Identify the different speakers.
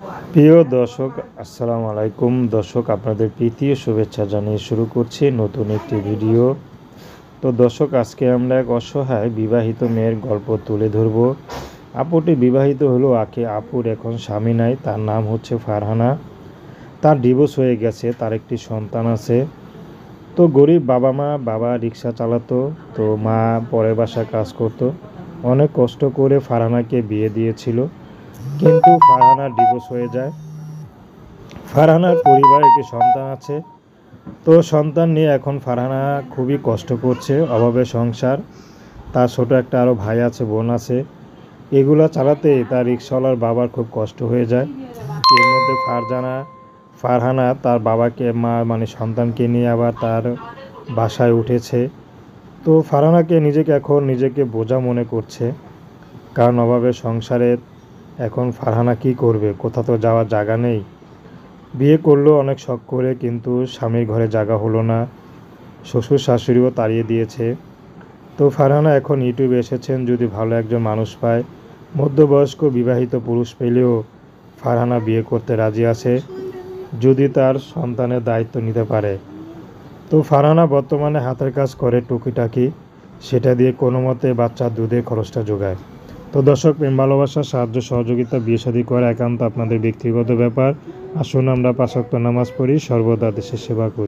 Speaker 1: প্রিয় দর্শক, আসসালামু আলাইকুম। দর্শক, আপনাদের প্রীতি ও শুভেচ্ছা জানিয়ে শুরু করছি নতুন একটি ভিডিও। তো দর্শক, আজকে আমরা এক অসহায় বিবাহিত মেয়ের গল্প তুলে ধরব। আপুটি বিবাহিত হলো, আপুর এখন স্বামী নাই। তার নাম হচ্ছে ফারহানা। তার ডিভোর্স হয়ে গেছে, তার একটি সন্তান আছে। তো গরিব বাবা রিক্সা চালাতো, তো মা পরের বাসায় কাজ করত। অনেক কষ্ট করে ফারহানাকে বিয়ে দিয়েছিল, কিন্তু ফারহানার ডিভোর্স হয়ে যায়। ফারহানার পরিবারে একটি সন্তান আছে। তো সন্তান নিয়ে এখন ফারহানা খুবই কষ্ট করছে, অভাবে সংসার। তার ছোট একটা আরও ভাই আছে, বোন আছে। এগুলা চালাতে তার রিক্সাওয়ালার বাবার খুব কষ্ট হয়ে যায়। এর মধ্যে ফারহানা তার বাবাকে সন্তানকে নিয়ে আবার তার বাসায় উঠেছে। তো ফারহানাকে নিজেকে বোঝা মনে করছে, কারণ অভাবে সংসারে এখন ফারহানা কী করবে, কোথাও তো যাওয়ার জায়গা নেই। বিয়ে করলো অনেক শখ করে, কিন্তু স্বামীর ঘরে জায়গা হলো না। শ্বশুর শাশুড়িও তাড়িয়ে দিয়েছে। তো ফারহানা এখন ইউটিউবে এসেছেন, যদি ভালো একজন মানুষ পায়, মধ্যবয়স্ক বিবাহিত পুরুষ পেলেও ফারহানা বিয়ে করতে রাজি আছে, যদি তার সন্তানের দায়িত্ব নিতে পারে। তো ফারহানা বর্তমানে হাতের কাজ করে টুকিটাকি, সেটা দিয়ে কোনো মতে বাচ্চার দুধের খরচটা যোগায়। তো দর্শক, প্রেম ভালোবাসা, সাহায্য সহযোগিতা, বিয়ে শাদী করা একান্ত আপনাদের ব্যক্তিগত ব্যাপার। আসুন আমরা ৫ ওয়াক্ত নামাজ পড়ি, সর্বদা দেশের সেবা করি।